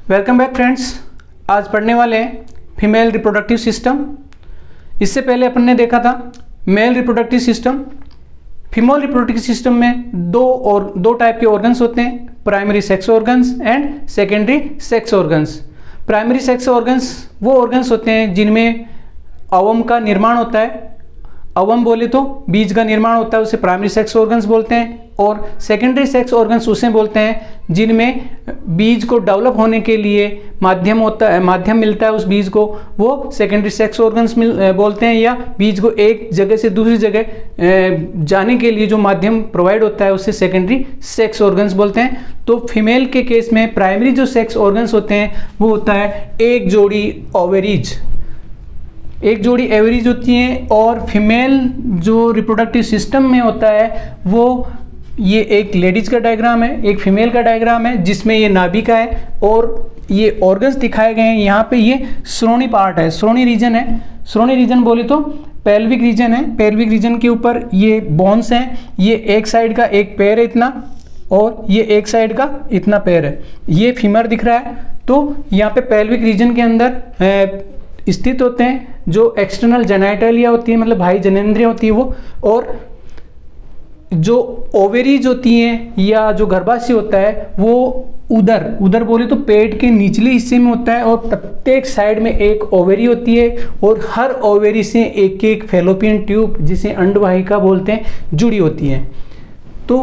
Welcome back friends. आज पढ़ने वाले हैं फीमेल रिप्रोडक्टिव सिस्टम। इससे पहले अपन ने देखा था male reproductive system. Female reproductive system में दो टाइप के ऑर्गन्स होते हैं, primary sex organs and secondary sex organs. Primary sex organs वो ऑर्गन्स होते हैं जिनमें अवम का निर्माण होता है। अवम बोले तो बीज का निर्माण होता है, उसे प्राइमरी सेक्स ऑर्गन्स बोलते हैं। और सेकेंडरी सेक्स ऑर्गन्स उसे बोलते हैं जिनमें बीज को डेवलप होने के लिए माध्यम होता है, माध्यम मिलता है उस बीज को, वो सेकेंडरी सेक्स ऑर्गन्स बोलते हैं। या बीज को एक जगह से दूसरी जगह जाने के लिए जो माध्यम प्रोवाइड होता है उसे सेकेंडरी सेक्स ऑर्गन्स बोलते हैं। तो फीमेल के केस में प्राइमरी जो सेक्स ऑर्गन्स होते हैं वो होता है एक जोड़ी ओवरीज, एक जोड़ी एवरेज होती हैं। और फीमेल जो रिप्रोडक्टिव सिस्टम में होता है वो ये एक लेडीज का डायग्राम है, एक फीमेल का डायग्राम है जिसमें ये नाभिका है और ये ऑर्गन्स दिखाए गए हैं। यहाँ पे ये श्रोणी पार्ट है, श्रोणी रीजन है। श्रोणी रीजन बोले तो पेल्विक रीजन है। पेल्विक रीजन के ऊपर ये बोन्स हैं। ये एक साइड का एक पैर है इतना, और ये एक साइड का इतना पैर है। ये फीमर दिख रहा है। तो यहाँ पे पेल्विक रीजन के अंदर स्थित होते हैं जो एक्सटर्नल जेनाइटलिया होती है, मतलब बाह्य जनेंद्रियां होती है वो। और जो ओवेरीज होती हैं या जो गर्भाशय होता है वो उधर बोले तो पेट के निचले हिस्से में होता है। और प्रत्येक साइड में एक ओवेरी होती है और हर ओवेरी से एक एक फैलोपियन ट्यूब, जिसे अंडवाहिका बोलते हैं, जुड़ी होती है। तो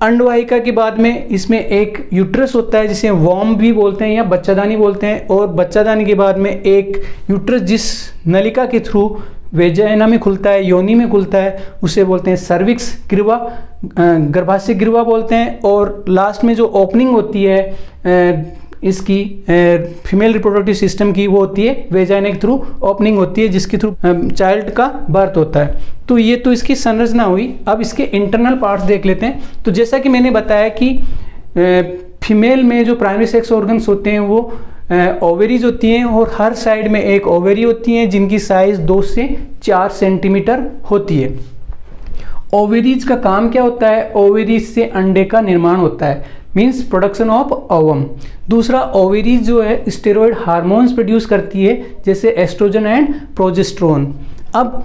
अंडवाहिका के बाद में इसमें एक यूट्रस होता है जिसे वॉर्म भी बोलते हैं या बच्चादानी बोलते हैं। और बच्चादानी के बाद में एक यूट्रस जिस नलिका के थ्रू वेजाइना में खुलता है, योनि में खुलता है, उसे बोलते हैं सर्विक्स ग्रीवा, गर्भाशय ग्रीवा बोलते हैं। और लास्ट में जो ओपनिंग होती है इसकी फीमेल रिप्रोडक्टिव सिस्टम की, वो होती है वेजाइना के थ्रू ओपनिंग होती है जिसके थ्रू चाइल्ड का बर्थ होता है। तो ये तो इसकी संरचना हुई। अब इसके इंटरनल पार्ट्स देख लेते हैं। तो जैसा कि मैंने बताया कि फीमेल में जो प्राइमरी सेक्स ऑर्गन्स होते हैं वो ओवेरीज होती हैं और हर साइड में एक ओवेरी होती है जिनकी साइज 2 से 4 सेंटीमीटर होती है। ओवेरीज का काम क्या होता है? ओवेरीज से अंडे का निर्माण होता है, मीन्स प्रोडक्शन ऑफ ओवम। दूसरा, ओवेरीज जो है स्टेरॉयड हार्मोन्स प्रोड्यूस करती है जैसे एस्ट्रोजन एंड प्रोजेस्टेरोन। अब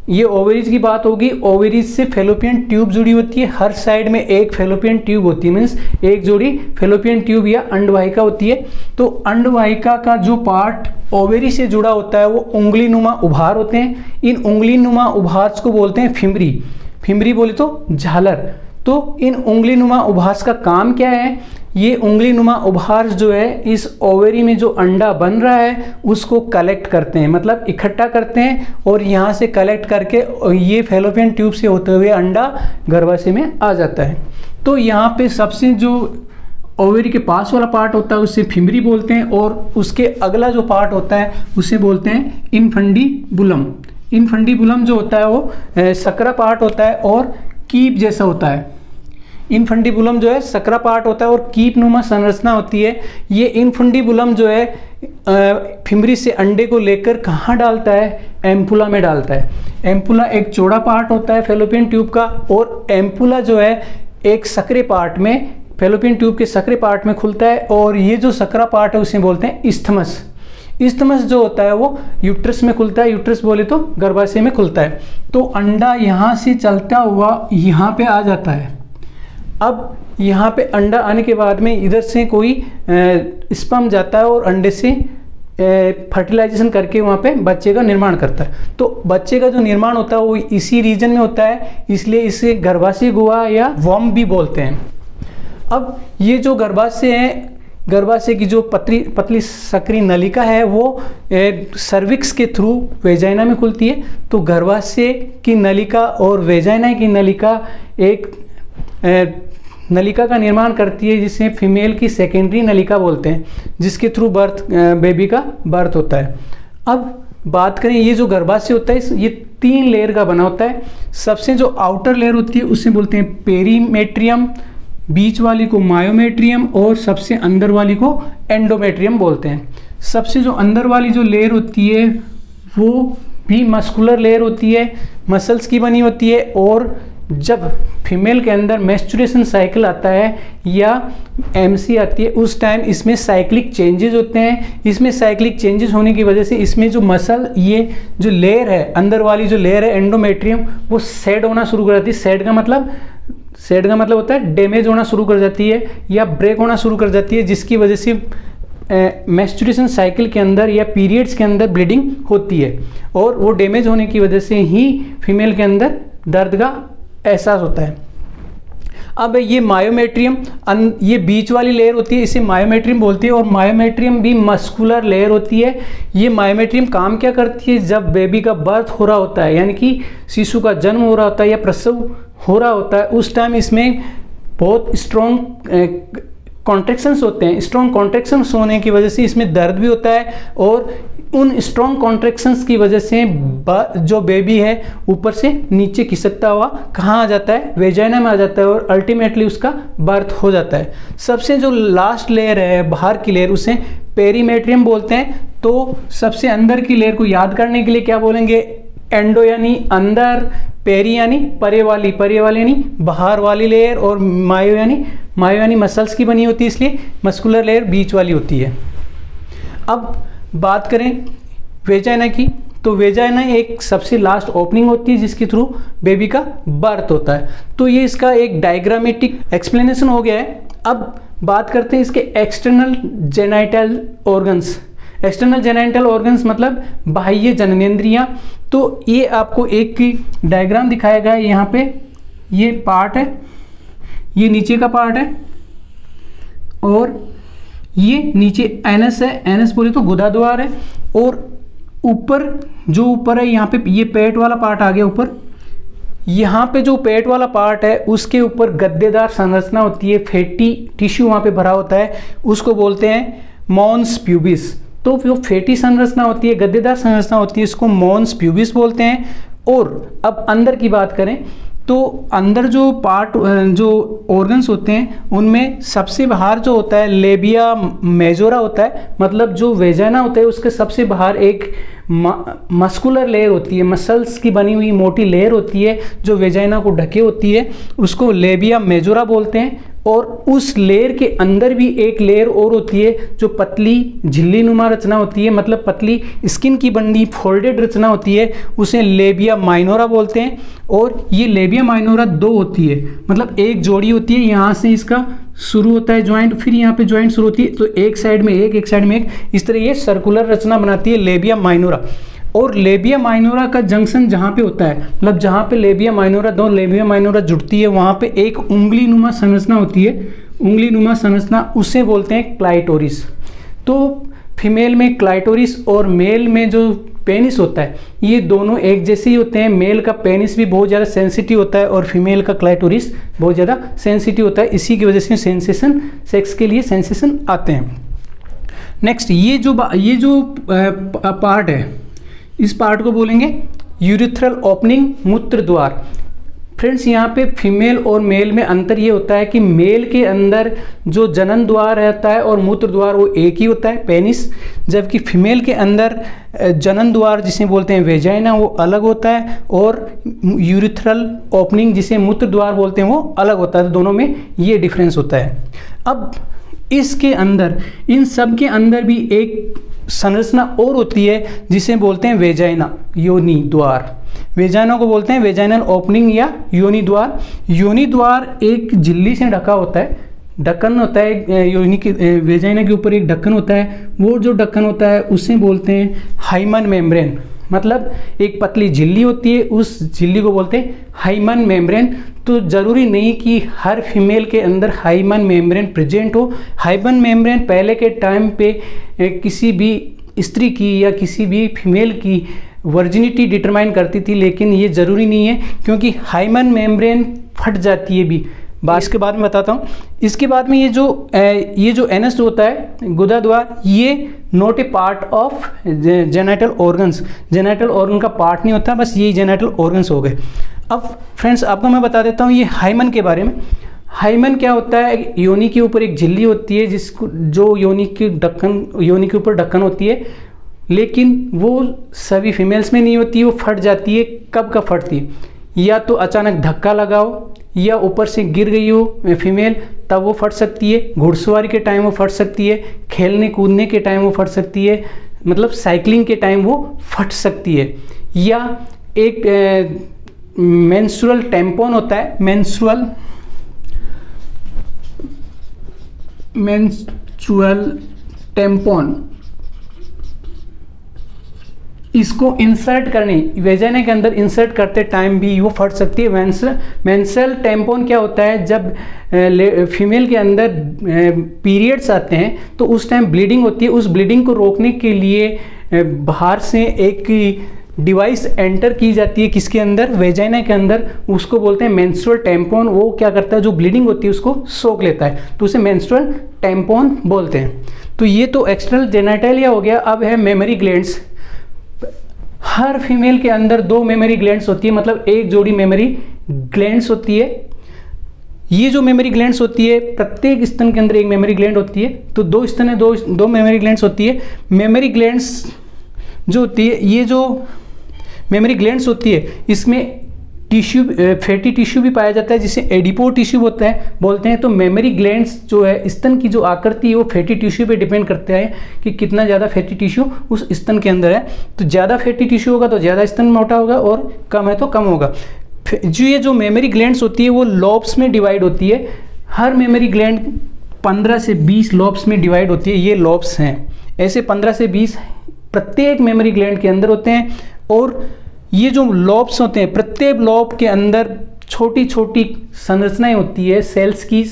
ये ओवेरीज की बात होगी। ओवेरीज से फैलोपियन ट्यूब जुड़ी होती है, हर साइड में एक फैलोपियन ट्यूब होती है, मीन्स एक जोड़ी फैलोपियन ट्यूब या अंडवाहिका होती है। तो अंडवाहिका का जो पार्ट ओवेरी से जुड़ा होता है वो उंगली नुमा उभार होते हैं। इन उंगली नुमा उभार्स को बोलते हैं फिमरी। फिमरी बोले तो झालर। तो इन उंगली नुमा उभार्स का काम क्या है? ये उंगली नुमा उभार्स जो है इस ओवेरी में जो अंडा बन रहा है उसको कलेक्ट करते हैं, मतलब इकट्ठा करते हैं। और यहाँ से कलेक्ट करके ये फैलोपियन ट्यूब से होते हुए अंडा गर्भाशय में आ जाता है। तो यहाँ पे सबसे जो ओवेरी के पास वाला पार्ट होता है उसे फिमरी बोलते हैं। और उसके अगला जो पार्ट होता है उसे बोलते हैं इनफंडीबुलम। इनफंडीबुलम जो होता है वो सकरा पार्ट होता है और कीप जैसा होता है। इनफंडीबुलम जो है सकरा पार्ट होता है और कीप नुमा संरचना होती है। ये इनफंडीबुलम जो है फिमरी से अंडे को लेकर कहाँ डालता है? एम्पुला में डालता है। एम्पुला एक चौड़ा पार्ट होता है फैलोपियन ट्यूब का, और एम्पुला जो है एक सकरे पार्ट में, फैलोपियन ट्यूब के सकरे पार्ट में खुलता है। और ये जो सकरा पार्ट है उसे बोलते हैं इस्थमस। इस्थमस जो होता है वो यूट्रस में खुलता है। यूट्रस बोले तो गर्भाशय में खुलता है। तो अंडा यहाँ से चलता हुआ यहाँ पे आ जाता है। अब यहाँ पे अंडा आने के बाद में इधर से कोई स्पर्म जाता है और अंडे से फर्टिलाइजेशन करके वहाँ पे बच्चे का निर्माण करता है। तो बच्चे का जो निर्माण होता है वो इसी रीजन में होता है, इसलिए इसे गर्भाशय गुहा या वॉर्म भी बोलते हैं। अब ये जो गर्भाशय है, गर्भाशय की जो पतली सक्रिय नलिका है वो सर्विक्स के थ्रू वेजाइना में खुलती है। तो गर्भाशय की नलिका और वेजाइना की नलिका एक नलिका का निर्माण करती है जिसे फीमेल की सेकेंडरी नलिका बोलते हैं, जिसके थ्रू बेबी का बर्थ होता है। अब बात करें, ये जो गर्भाशय होता है ये 3 लेयर का बना होता है। सबसे जो आउटर लेयर होती है उसे बोलते हैं पेरीमेट्रियम, बीच वाली को मायोमेट्रियम और सबसे अंदर वाली को एंडोमेट्रियम बोलते हैं। सबसे जो अंदर वाली जो लेयर होती है वो भी मस्कुलर लेयर होती है, मसल्स की बनी होती है। और जब फीमेल के अंदर मेंस्ट्रुएशन साइकिल आता है या एमसी आती है, उस टाइम इसमें साइक्लिक चेंजेस होते हैं। इसमें साइक्लिक चेंजेस होने की वजह से इसमें जो मसल, ये जो लेयर है, अंदर वाली जो लेयर है एंडोमेट्रियम, वो सेड होना शुरू कर जाती है। सेड का मतलब होता है डैमेज होना शुरू कर जाती है या ब्रेक होना शुरू कर जाती है, जिसकी वजह से मेंस्ट्रुएशन साइकिल के अंदर या पीरियड्स के अंदर ब्लीडिंग होती है, और वो डैमेज होने की वजह से ही फीमेल के अंदर दर्द का एहसास होता है। अब ये मायोमेट्रियम, ये बीच वाली लेयर होती है, इसे मायोमेट्रियम बोलते हैं, और मायोमेट्रियम भी मस्कुलर लेयर होती है। ये मायोमेट्रियम काम क्या करती है? जब बेबी का बर्थ हो रहा होता है, यानी कि शिशु का जन्म हो रहा होता है या प्रसव हो रहा होता है, उस टाइम इसमें बहुत स्ट्रॉन्ग कॉन्ट्रैक्शंस होते हैं। स्ट्रॉन्ग कॉन्ट्रैक्शंस होने की वजह से इसमें दर्द भी होता है, और उन स्ट्रॉन्ग कॉन्ट्रैक्शंस की वजह से जो बेबी है ऊपर से नीचे खिसकता हुआ कहाँ आ जाता है? वेजाइना में आ जाता है, और अल्टीमेटली उसका बर्थ हो जाता है। सबसे जो लास्ट लेयर है, बाहर की लेयर, उसे पेरीमेट्रियम बोलते हैं। तो सबसे अंदर की लेयर को याद करने के लिए क्या बोलेंगे? एंडो यानी अंदर, पेरी यानी परे वाली यानी बाहर वाली लेयर, और मायो यानी मसल्स की बनी होती है, इसलिए मस्कुलर लेयर बीच वाली होती है। अब बात करें वेजाइना की, तो वेजाइना एक सबसे लास्ट ओपनिंग होती है जिसके थ्रू बेबी का बर्थ होता है। तो ये इसका एक डायग्रामेटिक एक्सप्लेनेशन हो गया है। अब बात करते हैं इसके external genital organs. External genital organs मतलब बाह्य जननेंद्रियां। तो ये आपको एक डायग्राम दिखाया गया है, यहाँ पे ये पार्ट है, ये नीचे का पार्ट है, और ये नीचे एनस है, एनस बोले तो गुदा द्वार है, और ऊपर है यहाँ पे ये पेट वाला पार्ट आ गया ऊपर। यहाँ पे जो पेट वाला पार्ट है उसके ऊपर गद्देदार संरचना होती है, फैटी टिश्यू वहाँ पे भरा होता है, उसको बोलते हैं मॉन्स प्यूबिस। तो जो फैटी संरचना होती है, गद्देदार संरचना होती है, इसको मॉन्स प्यूबिस बोलते हैं। और अब अंदर की बात करें तो अंदर जो पार्ट, जो ऑर्गन्स होते हैं, उनमें सबसे बाहर जो होता है लेबिया मेजोरा होता है, मतलब जो वेजाइना होता है उसके सबसे बाहर एक मस्कुलर लेयर होती है, मसल्स की बनी हुई मोटी लेयर होती है जो वेजाइना को ढके होती है, उसको लेबिया मेजोरा बोलते हैं। और उस लेयर के अंदर भी एक लेयर और होती है जो पतली झिल्ली नुमा रचना होती है, मतलब पतली स्किन की बनी फोल्डेड रचना होती है, उसे लेबिया माइनोरा बोलते हैं। और ये लेबिया माइनोरा दो होती है, मतलब एक जोड़ी होती है, यहाँ से इसका शुरू होता है जॉइंट, फिर यहाँ पे जॉइंट शुरू होती है, तो एक साइड में एक साइड में एक, इस तरह ये सर्कुलर रचना बनाती है लेबिया माइनोरा। और लेबिया माइनोरा का जंक्शन जहाँ पे होता है, मतलब जहाँ पे लेबिया माइनोरा, दो लेबिया माइनोरा जुड़ती है, वहाँ पे एक उंगली नुमा संरचना होती है, उंगली नुमा संरचना, उसे बोलते हैं क्लाइटोरिस। तो फीमेल में क्लाइटोरिस और मेल में जो पेनिस होता है, ये दोनों एक जैसे ही होते हैं। मेल का पेनिस भी बहुत ज़्यादा सेंसिटिव होता है और फीमेल का क्लाइटोरिस बहुत ज़्यादा सेंसिटिव होता है, इसी की वजह से सेंसेशन, सेक्स के लिए सेंसेशन आते हैं। नेक्स्ट ये जो पार्ट है, इस पार्ट को बोलेंगे यूरिथ्रल ओपनिंग, मूत्र द्वार। फ्रेंड्स यहाँ पे फीमेल और मेल में अंतर ये होता है कि मेल के अंदर जो जनन द्वार रहता है और मूत्र द्वार वो एक ही होता है, पेनिस, जबकि फीमेल के अंदर जनन द्वार जिसे बोलते हैं वेजाइना वो अलग होता है, और यूरिथ्रल ओपनिंग जिसे मूत्र द्वार बोलते हैं वो अलग होता है। तो दोनों में ये डिफरेंस होता है। अब इसके अंदर, इन सब के अंदर भी एक संरचना और होती है जिसे बोलते हैं वेजाइना, योनि द्वार। वेजाइना को बोलते हैं वेजाइनल ओपनिंग या योनि द्वार। योनि द्वार एक झिल्ली से ढका होता है, ढक्कन होता है योनि के, वेजाइना के ऊपर एक ढक्कन होता है, वो जो ढक्कन होता है उसे बोलते हैं हाइमन मेम्ब्रेन, मतलब एक पतली झिल्ली होती है, उस झिल्ली को बोलते हैं हाइमन मेम्ब्रेन। तो ज़रूरी नहीं कि हर फीमेल के अंदर हाइमन मेम्ब्रेन प्रेजेंट हो। हाइमन मेम्ब्रेन पहले के टाइम पे किसी भी स्त्री की या किसी भी फीमेल की वर्जिनिटी डिटरमाइन करती थी, लेकिन ये ज़रूरी नहीं है क्योंकि हाइमन मेम्ब्रेन फट जाती है भी, बात के बाद में बताता हूँ। इसके बाद में ये जो एनस होता है गुदा द्वार, ये not a part of genital organs, genital organ का पार्ट नहीं होता, बस ये जेनाइटल ऑर्गन्स हो गए। अब फ्रेंड्स आपको मैं बता देता हूँ ये हाइमन के बारे में। हाइमन क्या होता है? योनि के ऊपर एक झिल्ली होती है जिसको, जो योनि के ऊपर ढक्कन होती है, लेकिन वो सभी फीमेल्स में नहीं होती है, वो फट जाती है। कब फटती है? या तो अचानक धक्का लगाओ या ऊपर से गिर गई हो फीमेल तब वो फट सकती है, घुड़सवारी के टाइम वो फट सकती है, खेलने कूदने के टाइम वो फट सकती है, मतलब साइकिलिंग के टाइम वो फट सकती है। या एक मेंस्ट्रुअल टैम्पॉन होता है, मेंस्ट्रुअल टैम्पॉन, इसको इंसर्ट करने वेजाइना के अंदर इंसर्ट करते टाइम भी वो फट सकती है। मेंस्ट्रुअल टैम्पॉन क्या होता है, जब फीमेल के अंदर पीरियड्स आते हैं तो उस टाइम ब्लीडिंग होती है, उस ब्लीडिंग को रोकने के लिए बाहर से एक डिवाइस एंटर की जाती है किसके अंदर, वेजाइना के अंदर, उसको बोलते हैं मेंस्ट्रुअल टैम्पॉन। वो क्या करता है, जो ब्लीडिंग होती है उसको सोख लेता है, तो उसे मेंस्ट्रुअल टैम्पॉन बोलते हैं। तो ये तो एक्सटर्नल जेनिटलिया हो गया। अब है मेमोरी ग्लैंड्स। हर फीमेल के अंदर 2 मेमोरी ग्लैंड्स होती है, मतलब एक जोड़ी मेमोरी ग्लैंड्स होती है। ये जो मेमोरी ग्लैंड्स होती है, प्रत्येक स्तन के अंदर एक मेमोरी ग्लैंड होती है, तो 2 स्तन है, दो मेमोरी ग्लैंड्स होती है। मेमोरी ग्लैंड्स जो होती है, ये जो मेमोरी ग्लैंड्स होती है इसमें टिश्यू, फैटी टिश्यू भी पाया जाता है जिसे एडिपो टिश्यू बोलते हैं। तो मेमोरी ग्लैंड्स जो है, स्तन की जो आकृति है वो फैटी टिश्यू पे डिपेंड करता है कि कितना ज़्यादा फैटी टिश्यू उस स्तन के अंदर है। तो ज़्यादा फैटी टिश्यू होगा तो ज़्यादा स्तन मोटा होगा, और कम है तो कम होगा। जो मेमोरी ग्लैंड्स होती है वो लॉब्स में डिवाइड होती है। हर मेमोरी ग्लैंड 15 से 20 लॉब्स में डिवाइड होती है। ये लॉब्स हैं, ऐसे 15 से 20 प्रत्येक मेमोरी ग्लैंड के अंदर होते हैं। और ये जो लॉब्स होते हैं, प्रत्येक लॉब के अंदर छोटी छोटी संरचनाएं होती है, सेल्स की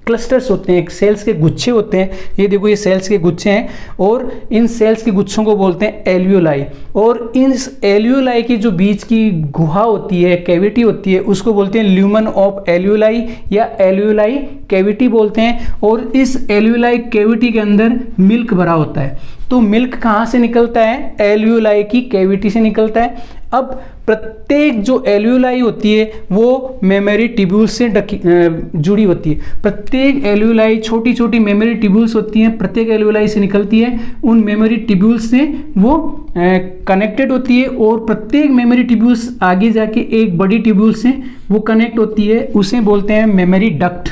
क्लस्टर्स होते हैं, सेल्स के गुच्छे होते हैं। ये देखो, ये सेल्स के गुच्छे हैं, और इन सेल्स के गुच्छों को बोलते हैं एल्वियोलाई। और इस एल्वियोलाई की जो बीच की गुहा होती है, कैविटी होती है, उसको बोलते हैं ल्यूमन ऑफ एल्वियोलाई या एल्वियोलाई कैविटी बोलते हैं। और इस एल्वियोलाई कैविटी के अंदर मिल्क भरा होता है। तो मिल्क कहाँ से निकलता है, एल्वियोलाई की कैविटी से निकलता है। अब प्रत्येक जो एल्वियोलाई होती है वो मेमोरी ट्यूब्यूल से जुड़ी होती है। प्रत्येक एल्वियोलाई छोटी छोटी मेमोरी ट्यूब्यूल्स होती हैं, प्रत्येक एल्वियोलाई से निकलती है, उन मेमोरी ट्यूब्यूल्स से वो कनेक्टेड होती है। और प्रत्येक मेमोरी ट्यूब्यूल्स आगे जाके एक बड़ी ट्यूब्यूल से वो कनेक्ट होती है, उसे बोलते हैं मेमोरी डक्ट।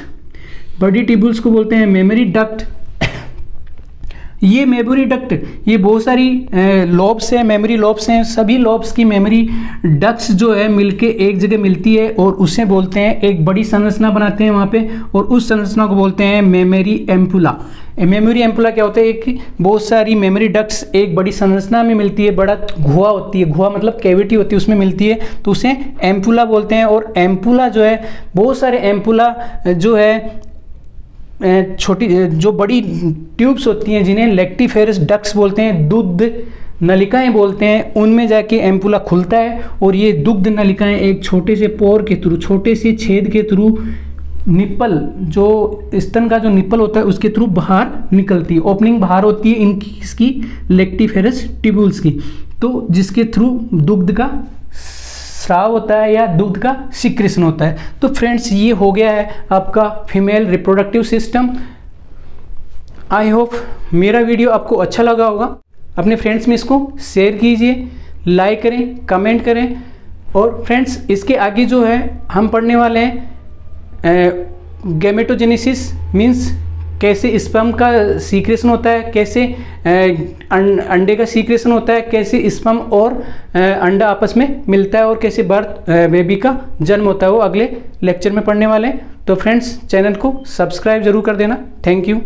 बड़ी ट्यूब्यूल्स को बोलते हैं मेमोरी डक्ट। ये मेमोरी डक्ट, ये बहुत सारी लॉब्स हैं, मेमोरी लॉब्स हैं। सभी लॉब्स की मेमोरी डक्ट्स जो है मिलके एक जगह मिलती है, और उसे बोलते हैं, एक बड़ी संरचना बनाते हैं वहाँ पे, और उस संरचना को बोलते हैं मेमोरी एम्पुला। मेमोरी एम्पुला क्या होता है, एक बहुत सारी मेमोरी डक्ट्स एक बड़ी संरचना में मिलती है, बड़ा गुहा होती है, गुहा मतलब कैविटी होती है, उसमें मिलती है, तो उसे एम्पुला बोलते हैं। और एम्पुला जो है, बहुत सारे एम्पुला जो है छोटी जो बड़ी ट्यूब्स होती हैं जिन्हें लेक्टिफेरस डक्ट्स बोलते हैं, दुग्ध नलिकाएं बोलते हैं, उनमें जाके एम्पुला खुलता है। और ये दुग्ध नलिकाएं एक छोटे से पोर के थ्रू, छोटे से छेद के थ्रू, निप्पल जो स्तन का जो निप्पल होता है उसके थ्रू बाहर निकलती है। ओपनिंग बाहर होती है इनकी, इसकी लेक्टिफेरस ट्यूब्यूल्स की, तो जिसके थ्रू दुग्ध का स्राव होता है या दुग्ध का सिक्रेशन होता है। तो फ्रेंड्स, ये हो गया है आपका female reproductive system. I hope मेरा वीडियो आपको अच्छा लगा होगा। अपने फ्रेंड्स में इसको शेयर कीजिए, लाइक करें, कमेंट करें। और फ्रेंड्स, इसके आगे जो है हम पढ़ने वाले हैं गैमेटोजेनेसिस, मीन्स कैसे स्पर्म का सीक्रेशन होता है, कैसे अंडे का सीक्रेशन होता है, कैसे स्पर्म और अंडा आपस में मिलता है, और कैसे बर्थ बेबी का जन्म होता है, वो अगले लेक्चर में पढ़ने वाले हैं। तो फ्रेंड्स, चैनल को सब्सक्राइब जरूर कर देना। Thank you.